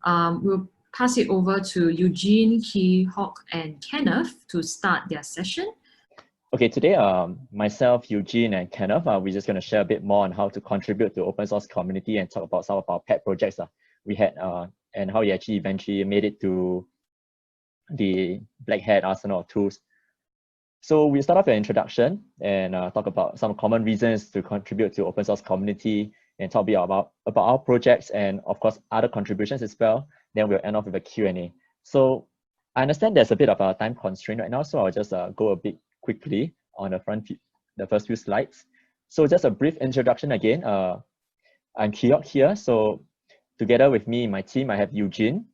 We'll pass it over to Eugene, Iot, and Kenneth to start their session. Okay, today myself, Eugene, and Kenneth, we're just going to share a bit more on how to contribute to open source community and talk about some of our pet projects we had and how we actually eventually made it to the Black Hat arsenal of tools. So we start off an introduction and talk about some common reasons to contribute to open source community and talk a bit about our projects and of course other contributions as well. Then we'll end off with a Q&A. So I understand there's a bit of a time constraint right now, so I'll just go a bit quickly on the first few slides. So just a brief introduction again. I'm Iot here. So together with me, my team, I have Eugene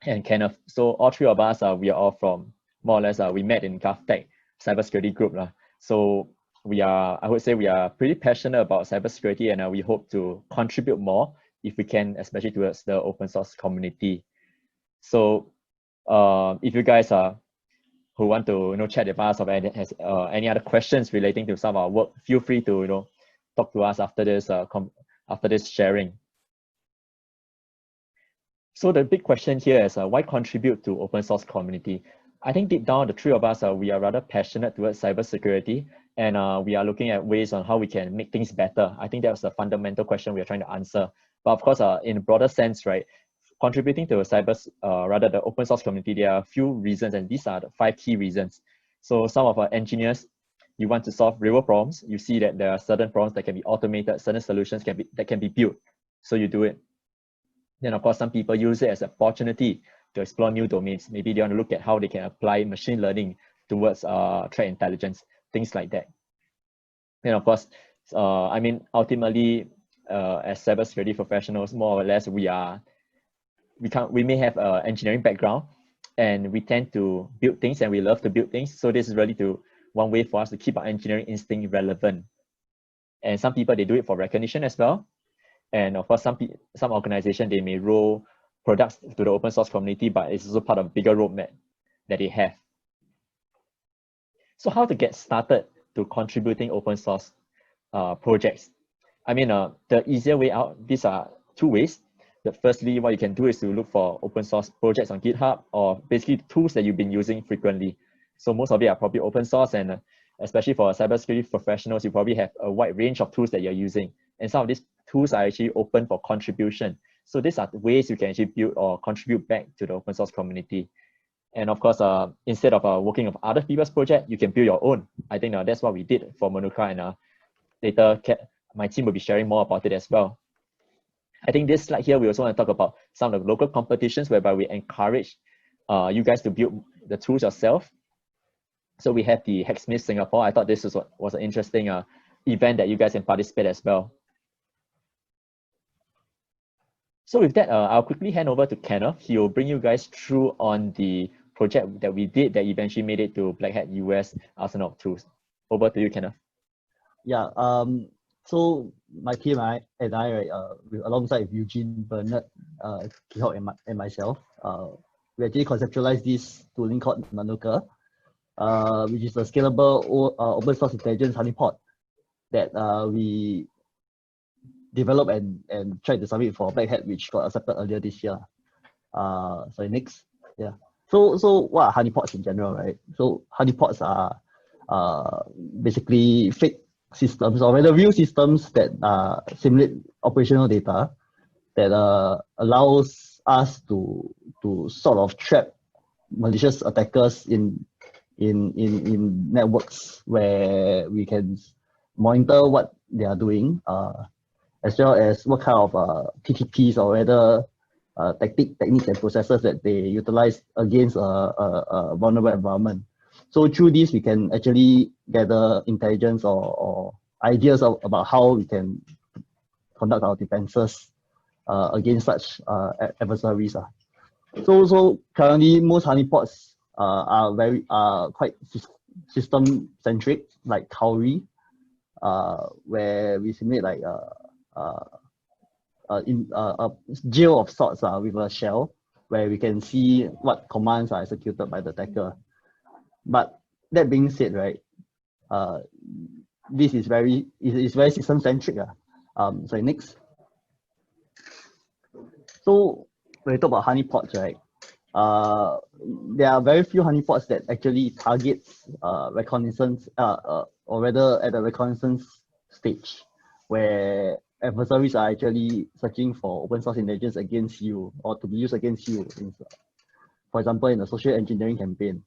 and Kenneth. So all three of us, we are all from more or less, we met in GovTech cybersecurity group. So I would say we are pretty passionate about cybersecurity and we hope to contribute more if we can, especially towards the open source community. So if you guys who want to chat with us or has any other questions relating to some of our work, feel free to talk to us after this sharing. So the big question here is why contribute to open source community? I think deep down, the three of us we are rather passionate towards cybersecurity, and we are looking at ways on how we can make things better. I think that's the fundamental question we are trying to answer. But of course, in a broader sense, right, contributing to the open source community, there are a few reasons, and these are the 5 key reasons. So some of our engineers, you want to solve real problems. You see that there are certain problems that can be automated, certain solutions that can be built, so you do it. Then of course, some people use it as an opportunity to explore new domains. Maybe they want to look at how they can apply machine learning towards threat intelligence, things like that. And of course, I mean, ultimately, as cybersecurity professionals, more or less, we may have an engineering background and we tend to build things and we love to build things. So this is really one way for us to keep our engineering instinct relevant. And some people, they do it for recognition as well. And of course, some organizations, they may roll products to the open source community, but it's also part of a bigger roadmap that they have. So how to get started to contributing open source projects? I mean, the easier way out, these are 2 ways. Firstly, what you can do is to look for open source projects on GitHub or basically tools that you've been using frequently. So most of it are probably open source, and especially for cybersecurity professionals, you probably have a wide range of tools that you're using. And some of these tools are actually open for contribution. So these are ways you can actually build or contribute back to the open source community. And of course, instead of working with other people's project, you can build your own. I think that's what we did for Manuka, and later my team will be sharing more about it as well. I think this slide here, we also want to talk about some of the local competitions whereby we encourage you guys to build the tools yourself. So we have the Hacksmith Singapore. I thought this was an interesting event that you guys can participate as well. So with that, I'll quickly hand over to Kenneth. He will bring you guys through on the project that we did that eventually made it to Black Hat US arsenal of tools. Over to you, Kenneth. Yeah. So my team and I, right, alongside Eugene, Bernard, Iot, and myself, we actually conceptualized this tooling called Manuka, which is a scalable open source intelligence honeypot that we developed and tried to submit for Black Hat, which got accepted earlier this year. So next, yeah. So what are honeypots in general, right? So honeypots are basically fake systems or rather real systems that simulate operational data that allows us to sort of trap malicious attackers in networks where we can monitor what they are doing, as well as what kind of TTPs or rather techniques and processes that they utilize against a vulnerable environment. So through this, we can actually gather intelligence or ideas about how we can conduct our defenses against such adversaries. So currently, most honeypots are quite system centric, like Cowrie, where we simulate like a jail of sorts with a shell, where we can see what commands are executed by the attacker. But that being said, right, this is very system centric. So next. So when we talk about honeypots, right? There are very few honeypots that actually targets reconnaissance, or rather at the reconnaissance stage, where adversaries are actually searching for open source intelligence against you or to be used against you, for example, in a social engineering campaign.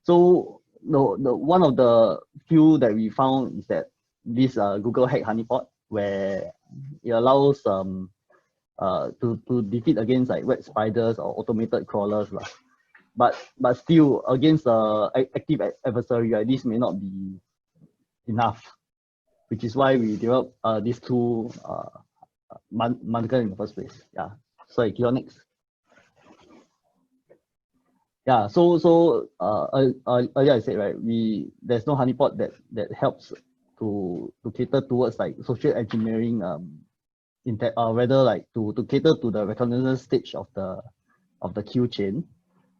So the one of the few that we found is that this Google Hack honeypot, where it allows to defeat against like web spiders or automated crawlers lah. But still against active adversary, right, this may not be enough, which is why we developed these two Manuka in the first place. Yeah. Sorry, Iot next. Yeah. So earlier I said, right, there's no honeypot that helps to cater towards like social engineering rather like to cater to the reconnaissance stage of the queue chain.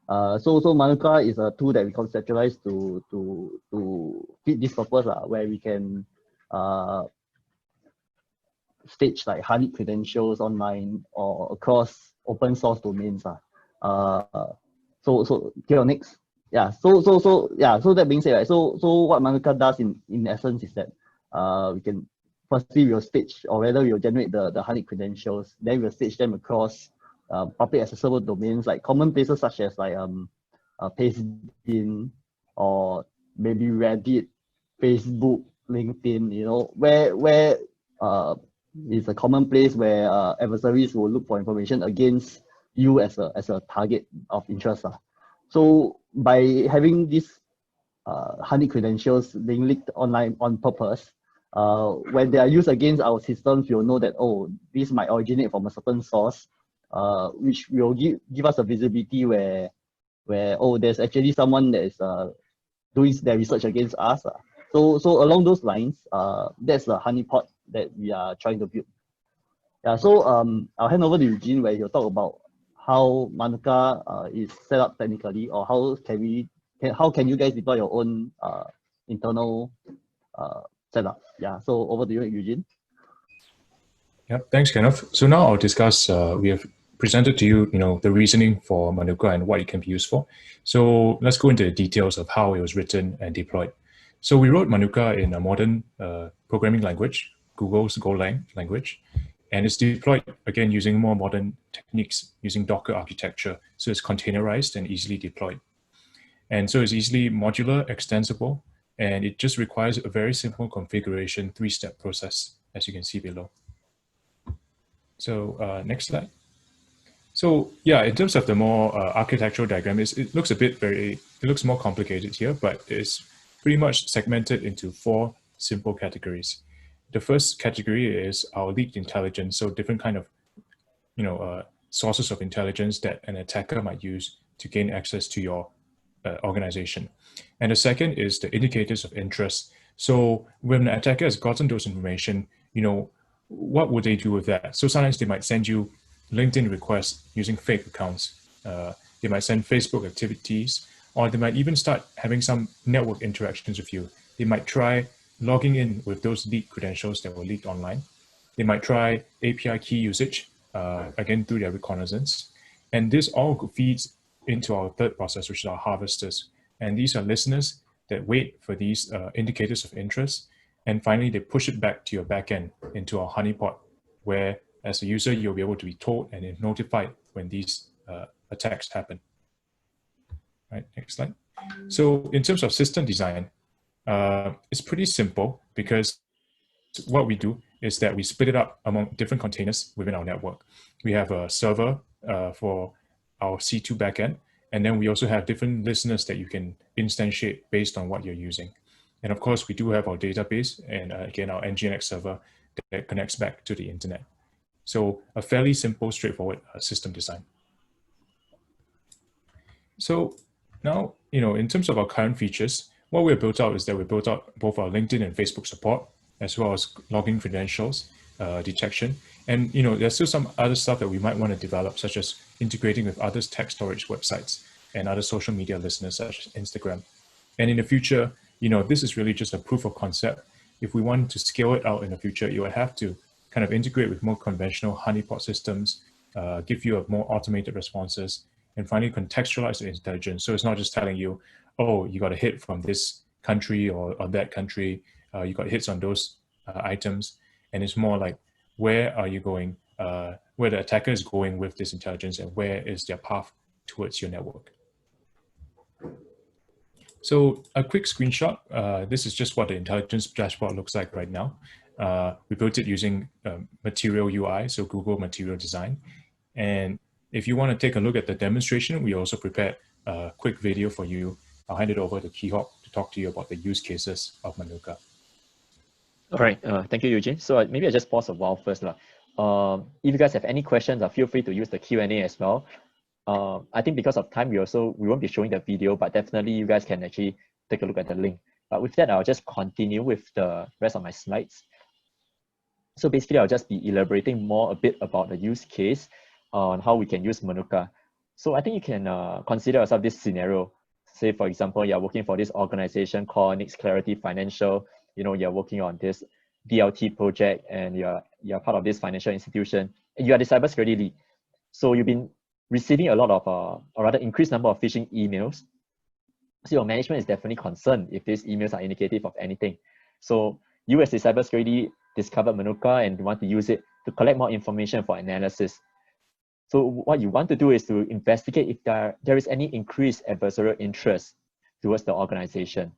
So Manuka is a tool that we conceptualized to fit this purpose, where we can stage like honey credentials online or across open source domains. So here next. Yeah. So that being said, right, so what Manuka does in essence is that we can firstly we'll stage, or rather we'll generate the honey credentials, then we'll stage them across public accessible domains like common places such as like Pastebin or maybe Reddit, Facebook, LinkedIn, you know, where is a common place where adversaries will look for information against you as a target of interest. So by having these honey credentials being leaked online on purpose, when they are used against our systems, you'll know that, oh, this might originate from a certain source, which will give us a visibility where oh, there's actually someone that is doing their research against us. So along those lines, that's the honeypot that we are trying to build. Yeah. So I'll hand over to Eugene, where he'll talk about how Manuka is set up technically, or how can you guys deploy your own internal setup. Yeah. So over to you, Eugene. Yeah. Thanks, Kenneth. So now I'll discuss. We have presented to you, the reasoning for Manuka and what it can be used for. So let's go into the details of how it was written and deployed. So we wrote Manuka in a modern programming language, Google's Golang language, and it's deployed again using more modern techniques, using Docker architecture. So it's containerized and easily deployed. And so it's easily modular, extensible, and it just requires a very simple configuration, 3-step process, as you can see below. So next slide. So yeah, in terms of the more architectural diagram, it looks more complicated here, but it's pretty much segmented into 4 simple categories. The first category is our leaked intelligence, so different kind of sources of intelligence that an attacker might use to gain access to your organization. And the second is the indicators of interest. So when an attacker has gotten those information, what would they do with that? So sometimes they might send you LinkedIn requests using fake accounts. They might send Facebook activities, or they might even start having some network interactions with you. They might try logging in with those leaked credentials that were leaked online. They might try API key usage, again, through their reconnaissance. And this all feeds into our third process, which is our harvesters. And these are listeners that wait for these indicators of interest. And finally, they push it back to your backend into our honeypot, where as a user, you'll be able to be told and notified when these attacks happen. Right, next slide. So in terms of system design, it's pretty simple, because what we do is that we split it up among different containers within our network. We have a server for our C2 backend, and then we also have different listeners that you can instantiate based on what you're using. And of course, we do have our database and again, our Nginx server that connects back to the internet. So a fairly simple, straightforward system design. So now, in terms of our current features, what we've built out is that we built out both our LinkedIn and Facebook support, as well as logging credentials detection. And there's still some other stuff that we might want to develop, such as integrating with other text storage websites and other social media listeners, such as Instagram. And in the future, this is really just a proof of concept. If we want to scale it out in the future, you would have to kind of integrate with more conventional honeypot systems give you a more automated responses, and finally contextualize the intelligence. So it's not just telling you, oh, you got a hit from this country or that country, you got hits on those items, and it's more like, where are you going, where the attacker is going with this intelligence, and where is their path towards your network. So a quick screenshot, this is just what the intelligence dashboard looks like right now. We built it using Material UI, so Google Material Design. And if you want to take a look at the demonstration, we also prepared a quick video for you. I'll hand it over to Kihok to talk to you about the use cases of Manuka. All right, thank you, Eugene. So maybe I just pause a while first. If you guys have any questions, feel free to use the Q&A as well. I think because of time, we won't be showing the video, but definitely you guys can actually take a look at the link. But with that, I'll just continue with the rest of my slides. So basically, I'll just be elaborating more a bit about the use case on how we can use Manuka. So I think you can consider yourself this scenario. Say, for example, you're working for this organization called Next Clarity Financial. You're working on this DLT project, and you're part of this financial institution, and you are the cybersecurity lead. So you've been receiving a lot of, or rather increased number of phishing emails. So your management is definitely concerned if these emails are indicative of anything. So you as the cybersecurity discovered Manuka and want to use it to collect more information for analysis. So what you want to do is to investigate if there is any increased adversarial interest towards the organization.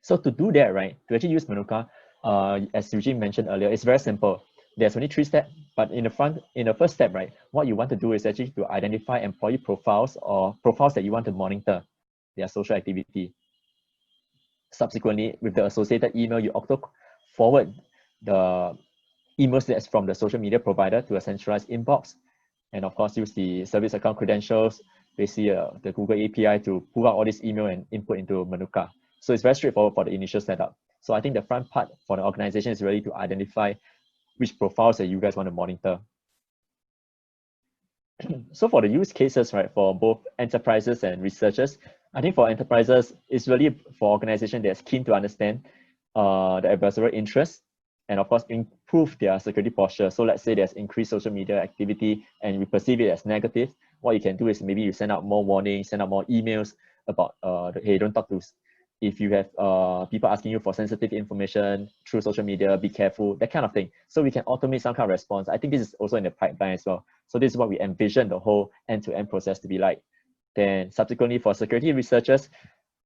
So to do that, right, to actually use Manuka, as Eugene mentioned earlier, it's very simple. There's only 3 steps, but in the first step, right, what you want to do is actually to identify employee profiles or profiles that you want to monitor their social activity. Subsequently, with the associated email, you auto forward the emails that's from the social media provider to a centralized inbox, and of course use the service account credentials, basically the Google API to pull out all this email and input into Manuka. So it's very straightforward for the initial setup. So I think the front part for the organization is really to identify which profiles that you guys want to monitor. So for the use cases, right, for both enterprises and researchers, I think for enterprises, it's really for organizations that's keen to understand the adversarial interest and of course improve their security posture. So let's say there's increased social media activity and we perceive it as negative. What you can do is maybe you send out more warnings, send out more emails about, hey, don't talk to, if you have people asking you for sensitive information through social media, be careful, that kind of thing. So we can automate some kind of response. I think this is also in the pipeline as well. So this is what we envision the whole end-to-end process to be like. Then subsequently for security researchers,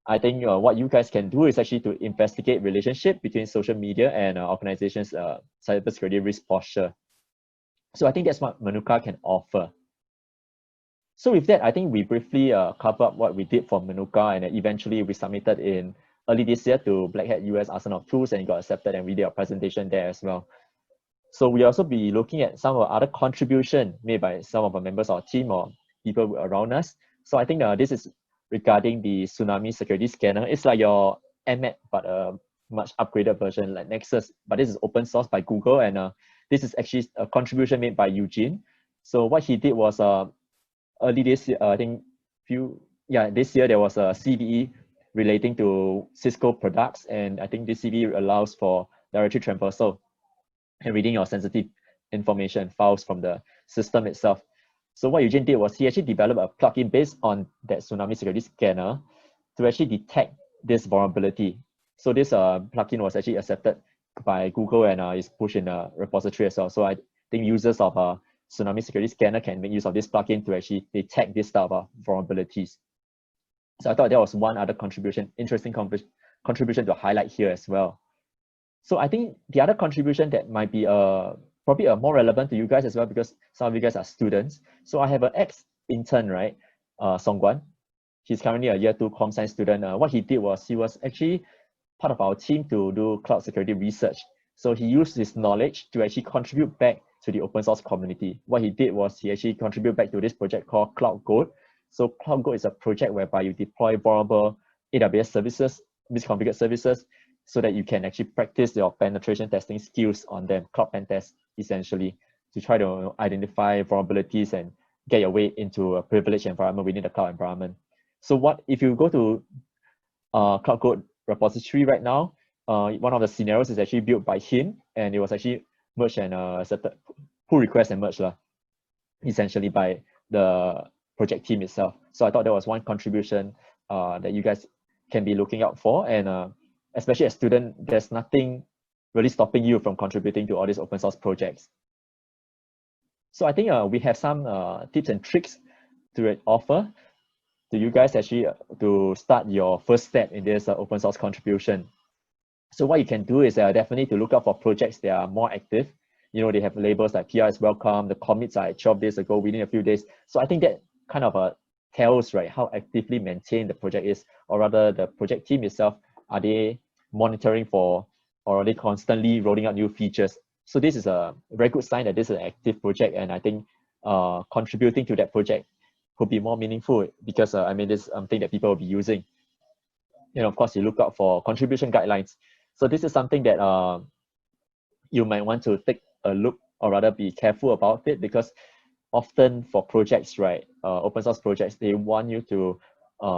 I think what you guys can do is actually to investigate relationship between social media and organizations' cybersecurity risk posture. So I think that's what Manuka can offer. So with that, I think we briefly cover up what we did for Manuka, and eventually we submitted in early this year to Black Hat US Arsenal of Tools, and it got accepted, and we did a presentation there as well. So we also be looking at some of other contribution made by some of our members of our team or people around us. So I think this is regarding the Tsunami Security Scanner. It's like your NMAP, but a much upgraded version like Nexus, but this is open source by Google, and this is actually a contribution made by Eugene. So what he did was early this year, I think this year there was a CVE relating to Cisco products, and I think this CVE allows for directory traversal and reading your sensitive information files from the system itself. So what Eugene did was he actually developed a plugin based on that Tsunami Security Scanner to actually detect this vulnerability. So this plugin was actually accepted by Google and is pushed in a repository as well. So I think users of Tsunami Security Scanner can make use of this plugin to actually detect this type of vulnerabilities. So I thought that was one other contribution, interesting contribution to highlight here as well. So I think the other contribution that might be probably more relevant to you guys as well, because some of you guys are students. So I have an ex-intern, right, Songguan. He's currently a year 2 comm science student. What he did was he was actually part of our team to do cloud security research. So he used his knowledge to actually contribute back to the open source community. What he did was he actually contributed back to this project called Cloud Goat. So Cloud Goat is a project whereby you deploy vulnerable AWS services, misconfigured services, so that you can actually practice your penetration testing skills on them, cloud pen test essentially, to try to identify vulnerabilities and get your way into a privileged environment within the cloud environment. So what if you go to Cloud Goat repository right now, one of the scenarios is actually built by him, and it was actually merged and accepted, pull requests emerged, essentially by the project team itself. So I thought that was one contribution that you guys can be looking out for. And especially as a student, there's nothing really stopping you from contributing to all these open source projects. So I think we have some tips and tricks to offer to you guys actually to start your first step in this open source contribution. So what you can do is definitely to look out for projects that are more active. You know, they have labels like PR is welcome, the commits are 12 days ago, within a few days. So I think that kind of tells, right, how actively maintained the project is, or rather the project team itself, are they monitoring for, or are they constantly rolling out new features? So this is a very good sign that this is an active project, and I think contributing to that project could be more meaningful because I mean, this is something that people will be using. You know, of course, you look out for contribution guidelines. So this is something that you might want to take a look, or rather be careful about it, because often for projects, right, open source projects, they want you to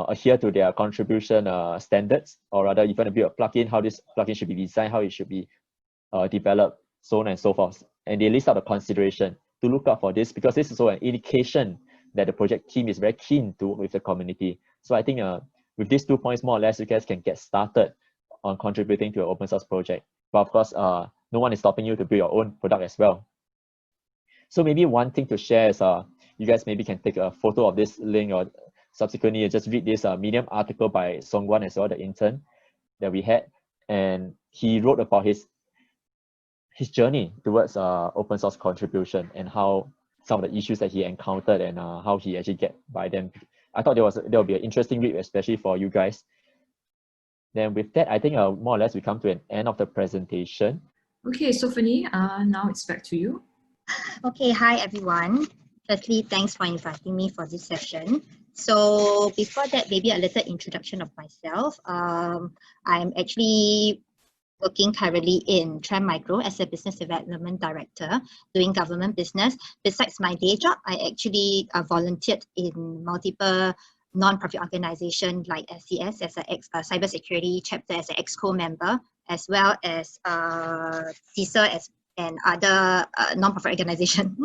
adhere to their contribution standards, or rather even a bit of plugin, how this plugin should be designed, how it should be developed, so on and so forth. And they list out a consideration to look out for this, because this is also an indication that the project team is very keen to work with the community. So I think with these 2 points, more or less, you guys can get started on contributing to an open source project. But of course, no one is stopping you to build your own product as well. So maybe one thing to share is you guys maybe can take a photo of this link, or subsequently just read this Medium article by Songwan as well, the intern that we had. And he wrote about his journey towards open source contribution and how some of the issues that he encountered and how he actually get by them. I thought there will be an interesting read, especially for you guys. Then with that, I think more or less we come to an end of the presentation. Okay, Sophanie, now it's back to you. Okay, hi everyone. Firstly, thanks for inviting me for this session. So before that, maybe a little introduction of myself. I'm actually working currently in Trend Micro as a business development director, doing government business. Besides my day job, I actually volunteered in multiple non-profit organizations like SCS as a cybersecurity chapter as an EXCO member, as well as CISA and other non-profit organization.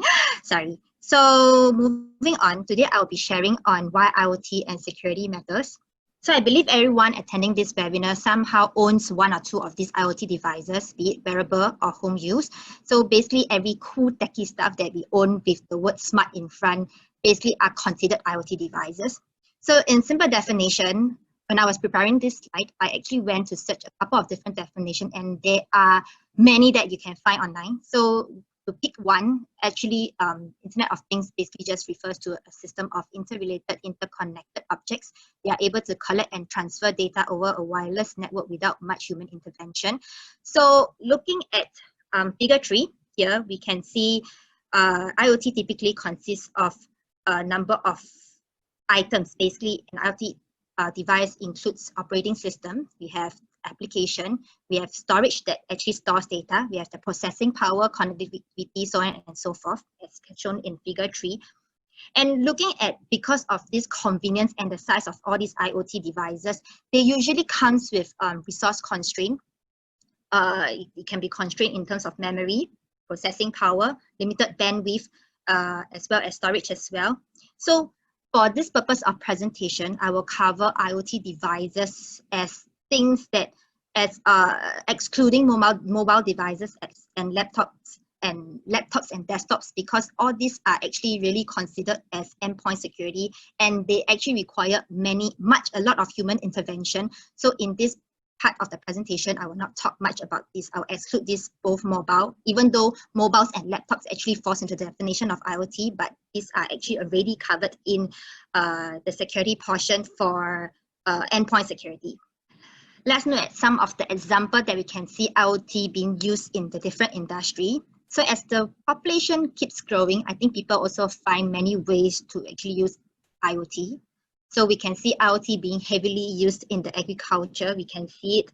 Sorry. So moving on, today I will be sharing on why IoT and security matters. So I believe everyone attending this webinar somehow owns one or two of these IoT devices, be it wearable or home use. So basically every cool techie stuff that we own with the word smart in front basically are considered IoT devices. So in simple definition, when I was preparing this slide, I actually went to search a couple of different definitions, and there are many that you can find online. So to pick one, actually, Internet of Things basically just refers to a system of interrelated, interconnected objects. They are able to collect and transfer data over a wireless network without much human intervention. So looking at figure 3, here we can see IoT typically consists of a number of items. Basically, an IoT device includes operating system, we have application, we have storage that actually stores data, we have the processing power, connectivity, so on and so forth, as shown in figure 3. And looking at, because of this convenience and the size of all these IoT devices, they usually comes with resource constraint. It can be constrained in terms of memory, processing power, limited bandwidth, as well as storage as well. So for this purpose of presentation, I will cover IoT devices as things that, as excluding mobile devices and laptops and desktops, because all these are actually really considered as endpoint security, and they actually require a lot of human intervention. So in this part of the presentation, I will not talk much about this. I'll exclude this both mobile, even though mobiles and laptops actually falls into the definition of IoT, but these are actually already covered in the security portion for endpoint security. Let's look at some of the examples that we can see IoT being used in the different industry. So as the population keeps growing, I think people also find many ways to actually use IoT. So we can see IoT being heavily used in the agriculture. We can see it.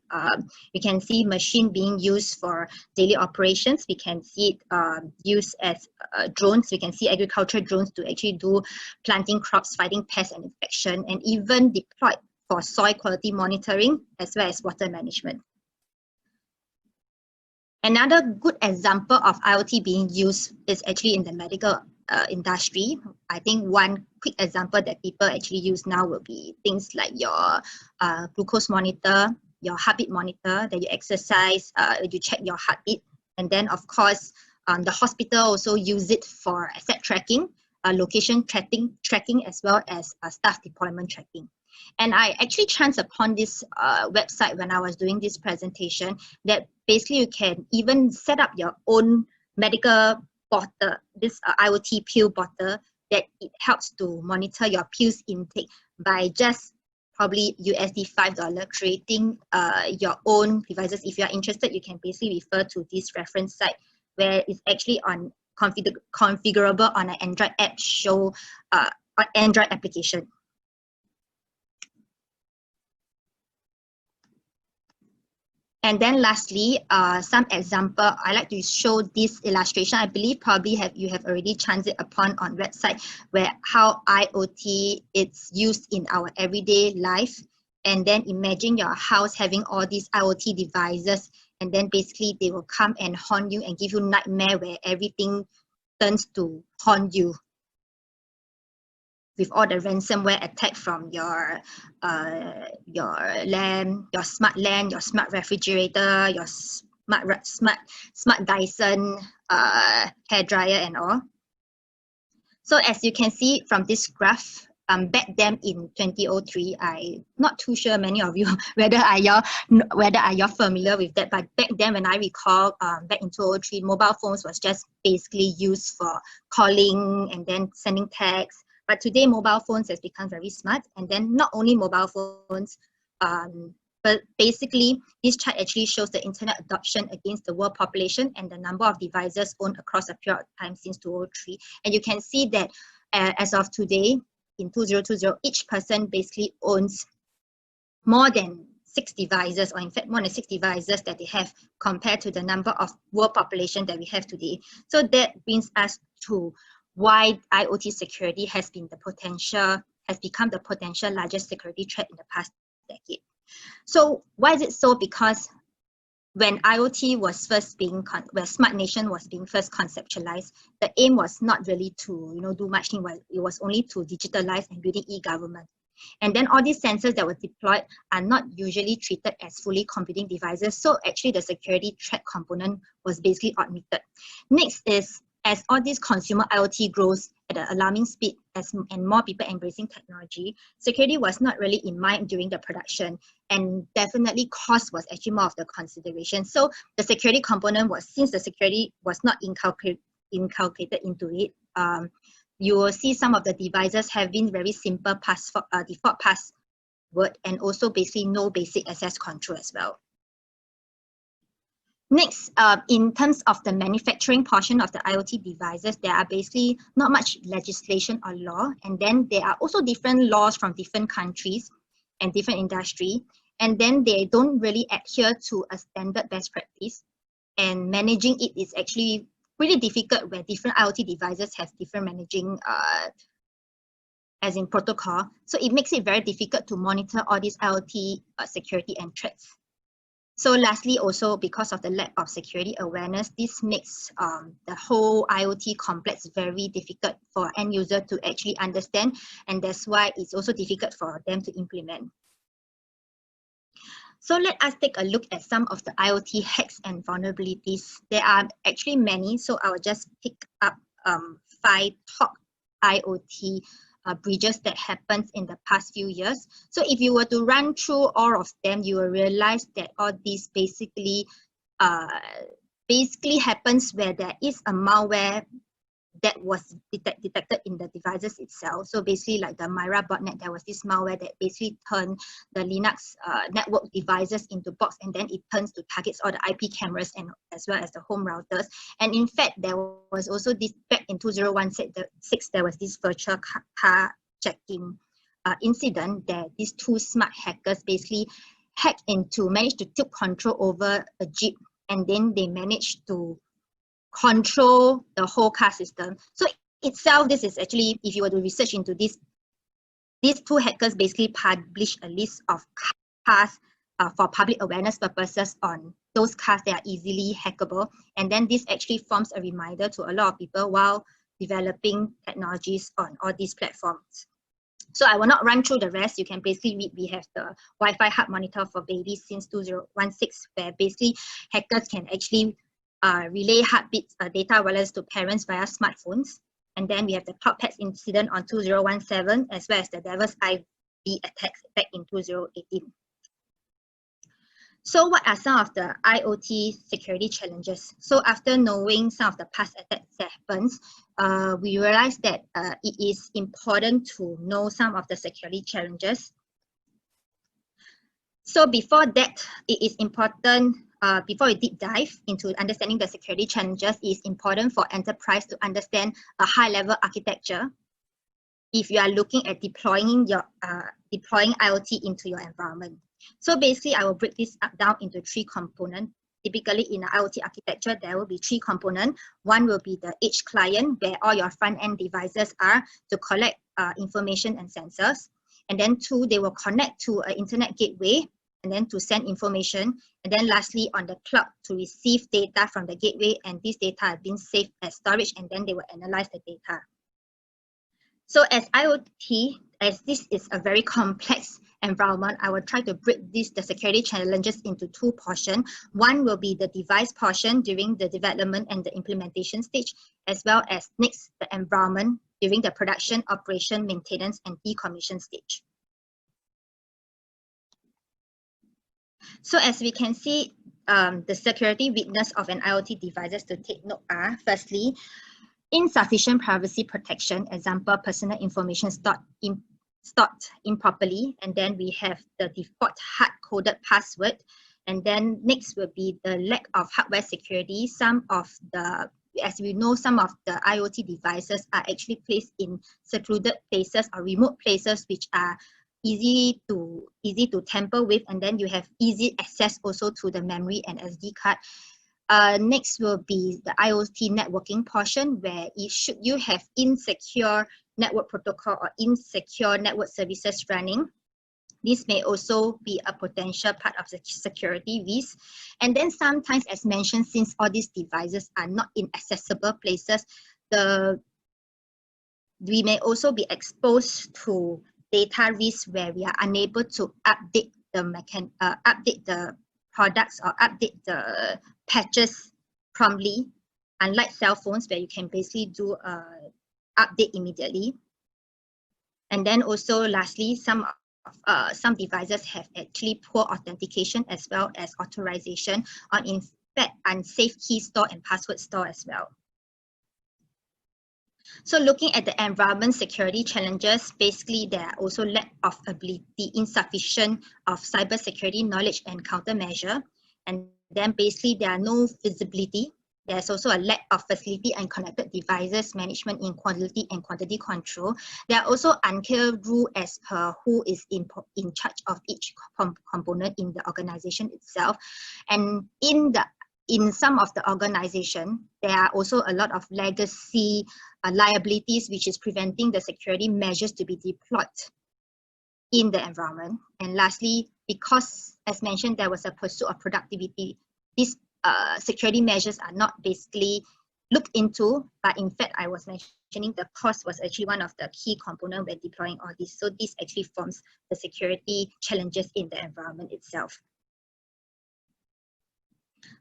We can see machine being used for daily operations. We can see it used as drones. We can see agricultural drones to actually do planting crops, fighting pests and infection, and even deployed for soil quality monitoring as well as water management. Another good example of IoT being used is actually in the medical industry. I think one quick example that people actually use now will be things like your glucose monitor, your heartbeat monitor, that you exercise, you check your heartbeat. And then of course, the hospital also use it for asset tracking, location tracking, as well as staff deployment tracking. And I actually chanced upon this website when I was doing this presentation, that basically you can even set up your own medical bottle, this IoT pill bottle, that it helps to monitor your pills intake by just probably USD $5, creating your own devices. If you are interested, you can basically refer to this reference site, where it's actually on configurable on an Android app, show Android application. And then lastly, some example, I like to show this illustration. I believe probably you have already chanced it upon on website, where how IoT it's used in our everyday life. And then imagine your house having all these IoT devices, and then basically they will come and haunt you and give you nightmare where everything turns to haunt you, with all the ransomware attack from your lamp, your smart lamp, your smart refrigerator, your smart Dyson hair dryer and all. So as you can see from this graph, back then in 2003, I'm not too sure many of you whether are you familiar with that, but back then when I recall, back in 2003, mobile phones was just basically used for calling and then sending texts. But today, mobile phones has become very smart, and then not only mobile phones, but basically this chart actually shows the internet adoption against the world population and the number of devices owned across a period of time since 2003. And you can see that as of today, in 2020, each person basically owns more than 6 devices, or in fact more than 6 devices that they have, compared to the number of world population that we have today. So that brings us to why IoT security has become the potential largest security threat in the past decade. So why is it so? Because when IoT was first where Smart Nation was being first conceptualized, the aim was not really to do much thing. It was only to digitalize and building e-government. And then all these sensors that were deployed are not usually treated as fully computing devices. So actually the security threat component was basically omitted. Next is, as all this consumer IoT grows at an alarming speed and more people embracing technology, security was not really in mind during the production, and definitely cost was actually more of the consideration. So the security component was, since the security was not inculcated into it, you will see some of the devices having very simple default password, and also basically no basic access control as well. Next, in terms of the manufacturing portion of the IoT devices, there are basically not much legislation or law, and then there are also different laws from different countries and different industry, and then they don't really adhere to a standard best practice, and managing it is actually pretty difficult, where different IoT devices have different managing as in protocol. So it makes it very difficult to monitor all these IoT security and threats. So lastly, also because of the lack of security awareness, this makes the whole IoT complex very difficult for end user to actually understand, and that's why it's also difficult for them to implement. So let us take a look at some of the IoT hacks and vulnerabilities. There are actually many, so I will just pick up 5 top IoT breaches that happens in the past few years. So if you were to run through all of them, you will realize that all these basically happens where there is a malware that was detected in the devices itself. So basically, like the Myra botnet, there was this malware that basically turned the Linux network devices into bots, and then it turns to targets all the IP cameras and as well as the home routers. And in fact, there was also this back in 2016, there was this virtual car checking incident that these 2 smart hackers basically managed to take control over a Jeep, and then they managed to control the whole car system. So itself, this is actually, if you were to research into this, these 2 hackers basically published a list of cars for public awareness purposes on those cars that are easily hackable. And then this actually forms a reminder to a lot of people while developing technologies on all these platforms. So I will not run through the rest. You can basically read. We have the Wi-Fi heart monitor for babies since 2016, where basically hackers can actually relay heartbeat data wireless to parents via smartphones. And then we have the Cloud Pets incident on 2017, as well as the Devil's IV attacks back in 2018. So what are some of the IoT security challenges? So after knowing some of the past attacks that happens, we realized that it is important to know some of the security challenges. So before that, it is important, before we deep dive into understanding the security challenges, it is important for enterprise to understand a high-level architecture if you are looking at deploying IoT into your environment. So basically, I will break this down into 3 components. Typically, in an IoT architecture, there will be 3 components. One will be the edge client, where all your front-end devices are to collect information and sensors. And then 2, they will connect to an internet gateway, and then to send information. And then lastly, on the cloud, to receive data from the gateway, and this data have been saved as storage, and then they will analyze the data. So as IoT, as this is a very complex environment, I will try to break the security challenges into 2 portions. One will be the device portion during the development and the implementation stage, as well as next, the environment during the production, operation, maintenance, and decommission stage. So as we can see, the security weakness of an IoT devices to take note are, firstly, insufficient privacy protection, example, personal information stored improperly, and then we have the default hard-coded password, and then next will be the lack of hardware security. Some of the, as we know, some of the IoT devices are actually placed in secluded places or remote places, which are easy to tamper with, and then you have easy access also to the memory and SD card. Next will be the IoT networking portion, where should you have insecure network protocol or insecure network services running, this may also be a potential part of the security risk. And then sometimes, as mentioned, since all these devices are not in accessible places, we may also be exposed to data risk where we are unable to update the products or update the patches promptly, unlike cell phones where you can basically do update immediately. And then also lastly, some devices have actually poor authentication as well as authorization, or in fact unsafe key store and password store as well. So looking at the environment security challenges, basically there are also lack of ability, insufficient of cybersecurity knowledge and countermeasure, and then basically there are no visibility. There's also a lack of facility and connected devices management in quality and quantity control. There are also unclear rules as per who is in charge of each component in the organization itself. And in some of the organization, there are also a lot of legacy liabilities, which is preventing the security measures to be deployed in the environment. And lastly, because as mentioned, there was a pursuit of productivity, these security measures are not basically looked into, but in fact, I was mentioning the cost was actually one of the key components when deploying all this. So this actually forms the security challenges in the environment itself.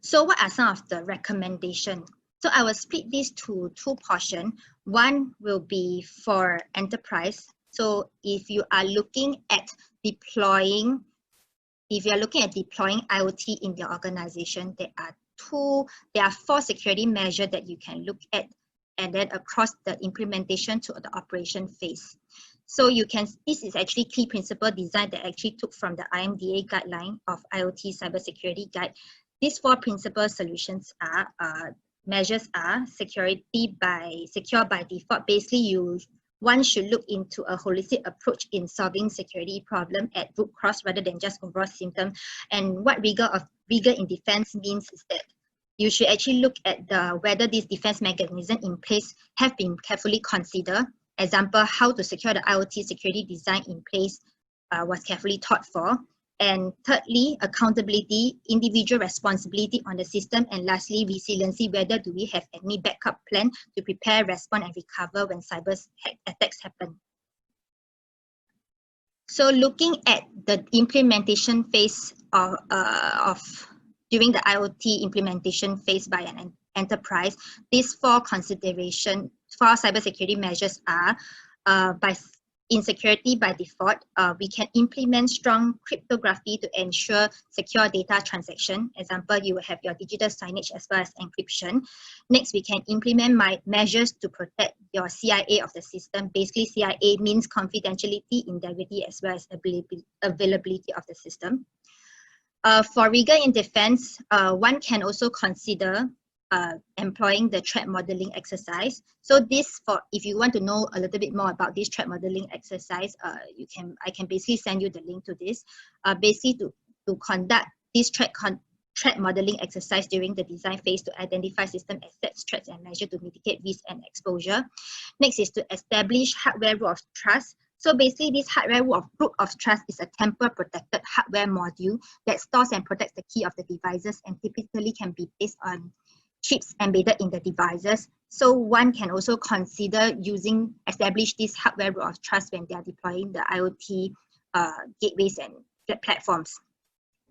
So what are some of the recommendations? So I will split this to 2 portions. One will be for enterprise. So if you are looking at deploying IoT in your organization, there are 4 security measures that you can look at, and then across the implementation to the operation phase. So this is actually key principle design that actually took from the IMDA guideline of IoT cybersecurity guide. These 4 principal solutions are, measures are secure by default. Basically, one should look into a holistic approach in solving security problem at root cause rather than just overall symptom. And what rigor in defense means is that you should actually look at whether these defense mechanisms in place have been carefully considered. Example, how to secure the IoT security design in place was carefully thought for. And thirdly, accountability, individual responsibility on the system. And lastly, resiliency, whether do we have any backup plan to prepare, respond, and recover when cyber attacks happen. So looking at the implementation phase of during the IoT implementation phase by an enterprise, these four cybersecurity measures are in security by default, we can implement strong cryptography to ensure secure data transaction. Example, you will have your digital signage as well as encryption. Next, we can implement measures to protect your CIA of the system. Basically, CIA means confidentiality, integrity, as well as availability of the system. For rigor in defense, one can also consider employing the threat modeling exercise. So this, if you want to know a little bit more about this threat modeling exercise, I can basically send you the link to this. Basically to conduct this threat modeling exercise during the design phase to identify system assets, threats, and measure to mitigate risk and exposure. Next is to establish hardware root of trust. So basically, this hardware root of trust is a tamper-protected hardware module that stores and protects the key of the devices and typically can be based on chips embedded in the devices. So one can also consider establish this hardware root of trust when they are deploying the IoT gateways and platforms.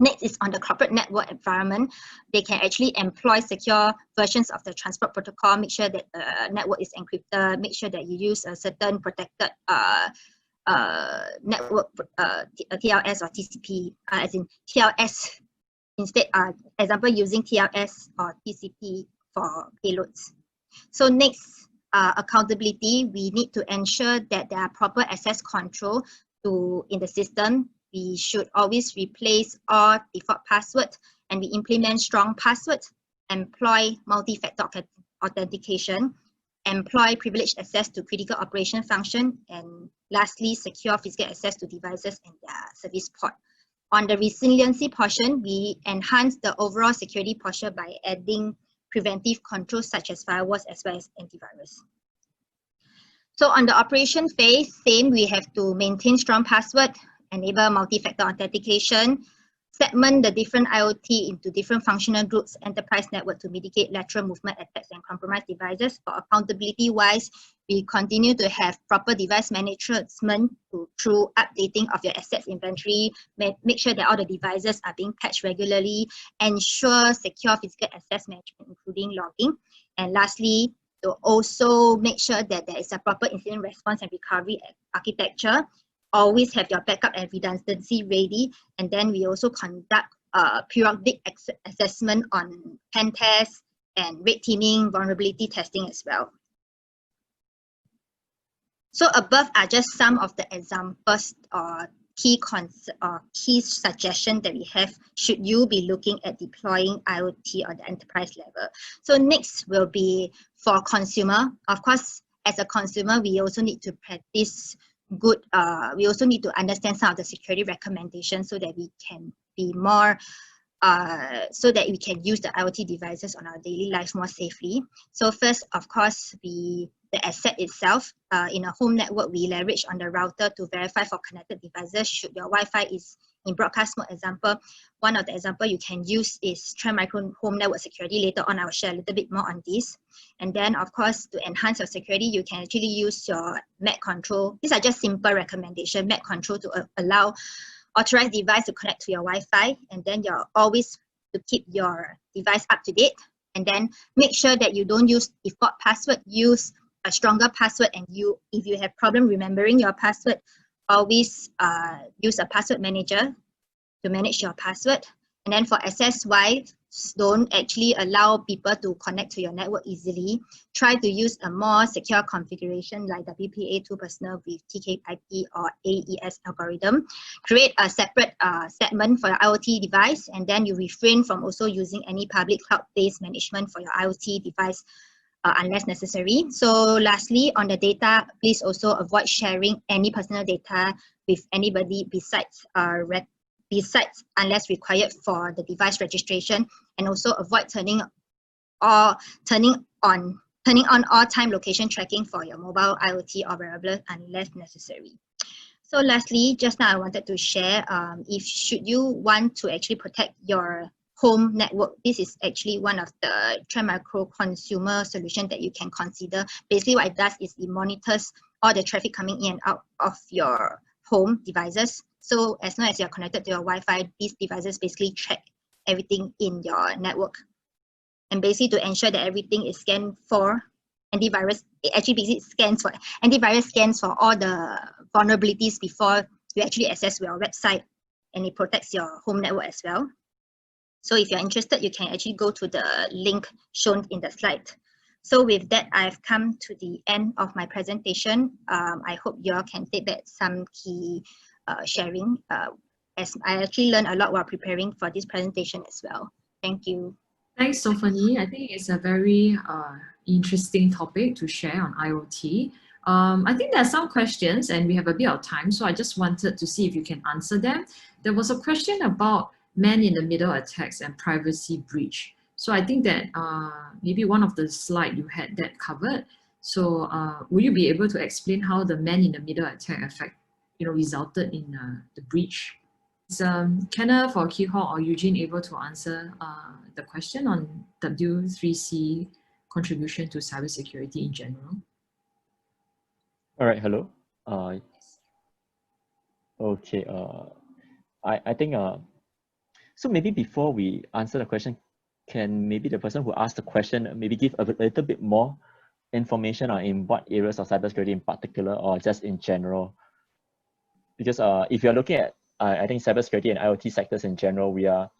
Next is on the corporate network environment. They can actually employ secure versions of the transport protocol, make sure that the network is encrypted, make sure that you use a certain protected network, TLS or TCP, as in TLS instead, example, using TLS or TCP for payloads. So next, accountability, we need to ensure that there are proper access control in the system. We should always replace all default passwords, and we implement strong passwords, employ multi-factor authentication, employ privileged access to critical operation function, and lastly, secure physical access to devices and their service port. On the resiliency portion, we enhance the overall security posture by adding preventive controls such as firewalls as well as antivirus. So on the operation phase, same, we have to maintain strong password, enable multi-factor authentication, segment the different IoT into different functional groups, enterprise network to mitigate lateral movement attacks and compromised devices. For accountability wise, we continue to have proper device management through updating of your assets inventory, make sure that all the devices are being patched regularly, ensure secure physical access management, including logging. And lastly, to also make sure that there is a proper incident response and recovery architecture. Always have your backup and redundancy ready. And then we also conduct periodic assessment on pen tests and red teaming, vulnerability testing as well. So above are just some of the examples or key suggestions that we have should you be looking at deploying IoT on the enterprise level. So next will be for consumer. Of course, as a consumer, we also need to practice we also need to understand some of the security recommendations so that we can be more, so that we can use the IoT devices on our daily lives more safely. So first, of course, the asset itself. In a home network, we leverage on the router to verify for connected devices. Should your Wi-Fi is in broadcast mode, example, one of the example you can use is Trend Micro Home Network Security. Later on, I will share a little bit more on this. And then, of course, to enhance your security, you can actually use your MAC control. These are just simple recommendations. MAC control to allow authorized device to connect to your Wi-Fi, and then you're always to keep your device up to date. And then make sure that you don't use default password. Use a stronger password, and if you have problem remembering your password, always use a password manager to manage your password. And then for access-wise, don't actually allow people to connect to your network easily. Try to use a more secure configuration like WPA2 personal with TKIP or AES algorithm. Create a separate segment for your IoT device, and then you refrain from also using any public cloud-based management for your IoT device unless necessary. So lastly, on the data, please also avoid sharing any personal data with anybody besides unless required for the device registration, and also avoid turning on all time location tracking for your mobile IoT or wearable unless necessary. So lastly, just now I wanted to share, if should you want to actually protect your home network, this is actually one of the Trend Micro consumer solution that you can consider. Basically what it does is it monitors all the traffic coming in and out of your home devices. So as long as you're connected to your Wi-Fi, these devices basically track everything in your network. And basically to ensure that everything is scanned for antivirus, it actually basically scans for antivirus scans for all the vulnerabilities before you actually access your website, and it protects your home network as well. So if you're interested, you can actually go to the link shown in the slide. So with that, I've come to the end of my presentation. I hope you all can take back some key sharing, as I actually learned a lot while preparing for this presentation as well. Thank you. Thanks, Sophanie. I think it's a very interesting topic to share on IoT. I think there are some questions and we have a bit of time, so I just wanted to see if you can answer them. There was a question about man-in-the-middle attacks and privacy breach. So I think that maybe one of the slides you had that covered. So will you be able to explain how the man-in-the-middle attack resulted in the breach? Is Kenneth or Kihok or Eugene able to answer the question on W3C contribution to cybersecurity in general? All right, hello. Okay, I think, so maybe before we answer the question, can maybe the person who asked the question maybe give a little bit more information on in what areas of cybersecurity in particular or just in general? Because if you're looking at, I think cybersecurity and IoT sectors in general, we are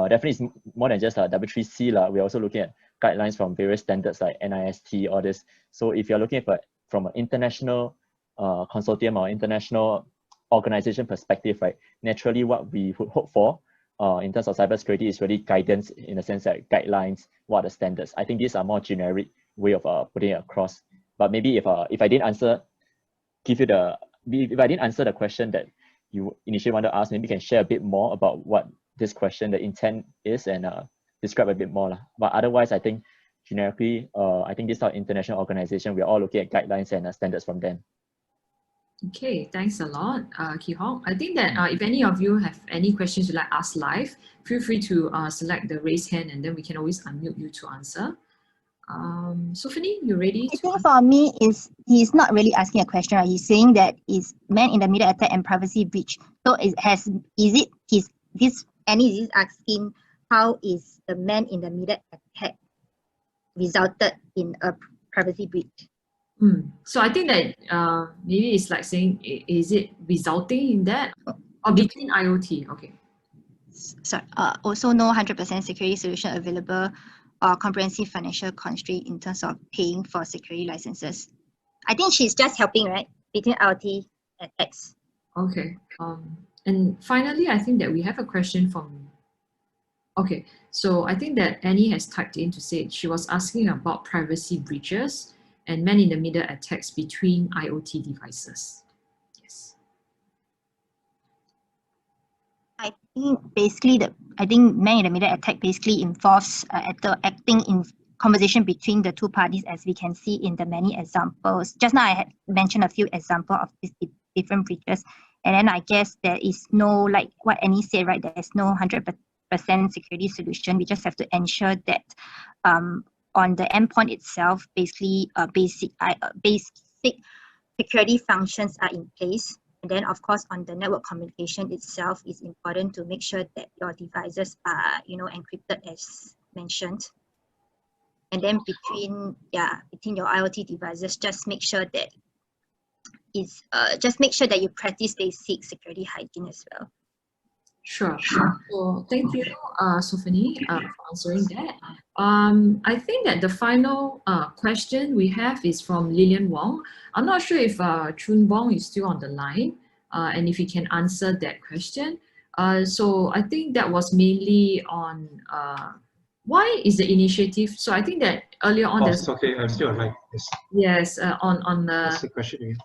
definitely more than just W3C. We're also looking at guidelines from various standards like NIST, all this. So if you're looking at from an international consortium or international organization perspective, right, naturally what we would hope for in terms of cybersecurity is really guidance in the sense that guidelines, what are the standards. I think these are more generic way of putting it across. But maybe if I didn't answer, if I didn't answer the question that you initially want to ask, maybe you can share a bit more about what this question, the intent is, and describe a bit more. But otherwise, I think generically, I think this is our international organization. We're all looking at guidelines and standards from them. Okay, thanks a lot, Kihok. I think that if any of you have any questions you'd like to ask live, feel free to select the raise hand and then we can always unmute you to answer. Sophanie, you ready? I think for me, he's not really asking a question. Right? He's saying that is man-in-the-middle attack and privacy breach. So he's asking how is the man-in-the-middle attack resulted in a privacy breach? So I think that maybe it's like saying, is it resulting in that or between IoT? Okay. Sorry. Also, no 100% security solution available or comprehensive financial constraint in terms of paying for security licenses. I think she's just helping, right, between IoT and X. Okay. And finally, I think that we have a question from. Okay. So I think that Annie has typed in to say she was asking about privacy breaches and man-in-the-middle attacks between IoT devices. Yes. I think basically man-in-the-middle attack basically involves acting in conversation between the two parties, as we can see in the many examples. Just now I had mentioned a few examples of these different breaches, and then I guess there is no, like what Annie said, right? There is no 100% security solution. We just have to ensure that on the endpoint itself, basically basic security functions are in place. And then of course on the network communication itself, it's important to make sure that your devices are, encrypted as mentioned. And then between your IoT devices, just make sure that you practice basic security hygiene as well. Sure. So thank you, Sophanie, for answering that. I think that the final question we have is from Lillian Wong. I'm not sure if Chun Bong is still on the line and if he can answer that question. So I think that was mainly on why is the initiative. So I think that earlier on. Oh, okay, I'm still online. Yes, on the. What's the question again?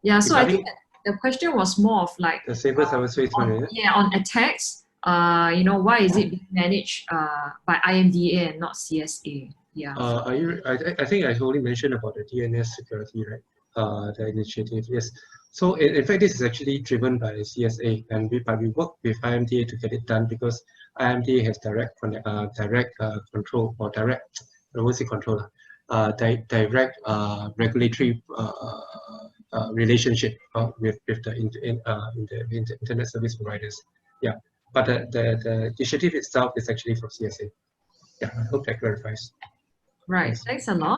Yeah, so I think that the question was more of like the safer cyberspace one, yeah, on attacks. Why is it being managed by IMDA and not CSA? Yeah. I think I only mentioned about the DNS security, right? The initiative. Yes. So in fact, this is actually driven by CSA, and but we work with IMDA to get it done because IMDA has direct control, or direct, I won't say control, direct regulatory relationship with the internet service providers. Yeah, but the initiative itself is actually from CSA. Yeah, I hope that clarifies. Right. Yes. Thanks a lot.